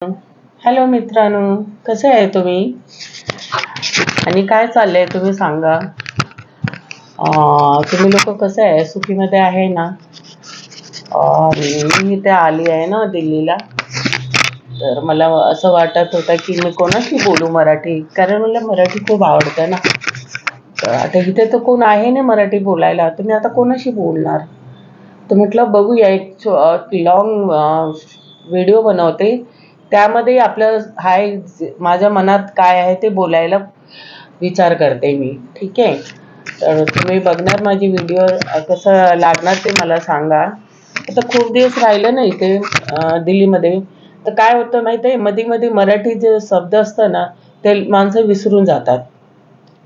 Hello मित्रांनो, कसे आहे तुम्ही आणि काय चाललंय तुम्ही सांगा. तुम्ही लोक कसे आहे, सुखीमध्ये आहे ना. मी इथे आली आहे ना दिल्लीला. तर मला असं वाटत होतं की मी कोणाशी बोलू मराठी, कारण मला मराठी खूप आवडतं ना. तर आता इथे तर कोण आहे ना मराठी बोलायला, तुम्ही आता कोणाशी बोलणार. तर म्हटलं बघूया, एक लॉंग व्हिडिओ बनवते. त्यामध्ये आपलं माझ्या मनात काय आहे ते बोलायला विचार करते मी. ठीक आहे, तर तुम्ही बघणार माझी व्हिडिओ, कसं लागणार ते मला सांगा. आता खूप दिवस राहिलं ना इथे दिल्लीमध्ये. तर काय होतं माहिती आहे, मध्ये मध्ये मराठी जे शब्द असतं ना ते माणसं विसरून जातात.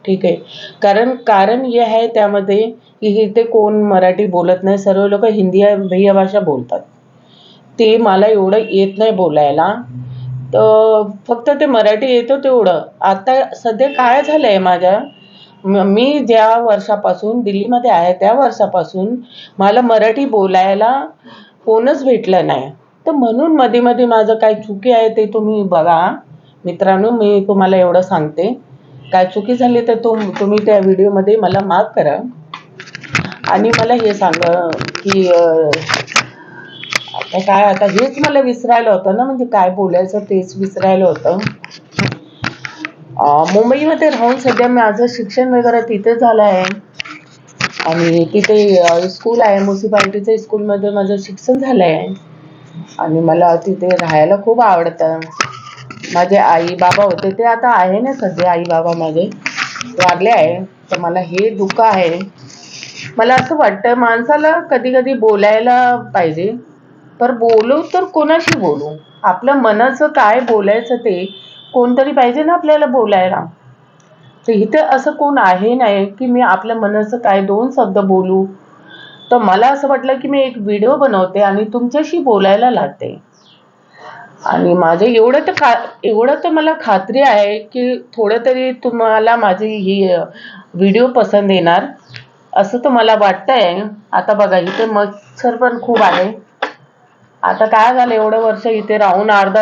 ठीक आहे, कारण कारण हे आहे त्यामध्ये की इथे कोण मराठी बोलत नाही, सर्व लोक हिंदी भैया भाषा बोलतात. ते मला एवढं येत नाही बोलायला. तर फक्त ते मराठी येतं तेवढं. आता सध्या काय झालंय मी ज्या वर्षापासून दिल्लीमध्ये आहे त्या वर्षापासून मला मराठी बोलायला कोणच भेटलं नाही. तर म्हणून मध्ये मध्ये माझं काय चुकी आहे ते तुम्ही बघा मित्रांनो. मी तुम्हाला एवढं सांगते, काय चुकी झाली तर तुम्ही त्या व्हिडिओमध्ये मला माफ करा. आणि मला हे सांगा की आता हेच मला विसरायला होतं ना, म्हणजे काय बोलायचं तेच विसरायला होतं. मुंबईमध्ये राहून सध्या माझं शिक्षण वगैरे तिथे झालं आहे. आणि तिथे स्कूल आहे, म्युन्सिपाल्टीच्या स्कूलमध्ये माझं शिक्षण झालं आहे. आणि मला तिथे राहायला खूप आवडतं. माझे आई बाबा होते, ते आता आहे ना सध्या, आई बाबा माझे वारले आहे. तर मला हे दुःख आहे. मला असं वाटतं माणसाला कधी कधी बोलायला पाहिजे, पर बोलू तर कोणाशी बोलू. आपलं मनाचं काय बोलायचं ते कोणतरी पाहिजे ना आपल्याला बोलायला. तर इथे असं कोण आहे नाही की मी आपल्या मनाचं काय दोन शब्द बोलू. तर मला असं वाटलं की मी एक व्हिडिओ बनवते आणि तुमच्याशी बोलायला लागते. आणि माझं एवढं तर मला खात्री आहे की थोडं तरी तुम्हाला माझी ही व्हिडिओ पसंत येणार, असं तर मला वाटतंय. आता बघा इथे मच्छर पण खूप आहे. आता काय झालं, एवढं वर्ष इथे राहून अर्ध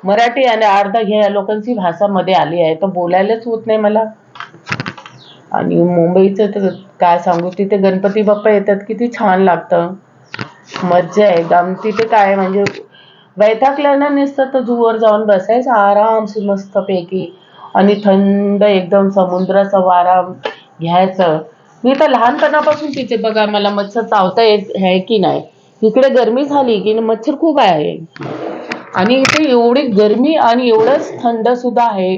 मराठी आणि अर्ध ह्या लोकांची भाषा मध्ये आली आहे, तर बोलायलाच होत नाही मला. आणि मुंबईचं तर काय सांगू, तिथे गणपती बाप्पा येतात, किती छान लागतं, मज्जा आहे एकदम. तिथे काय म्हणजे वैतागल्यानं नुसतं तर जुवर जाऊन बसायचं आरामशी मस्तपैकी आणि थंड एकदम समुद्राचा वारा घ्यायचं. मी तर लहानपणापासून तिथे बघा, मला मच्छर चावता येत आहे की नाही. इकडे गरमी झाली की मच्छर खूप आहे, आणि इथे एवढी गरमी आणि एवढंच थंड सुद्धा आहे.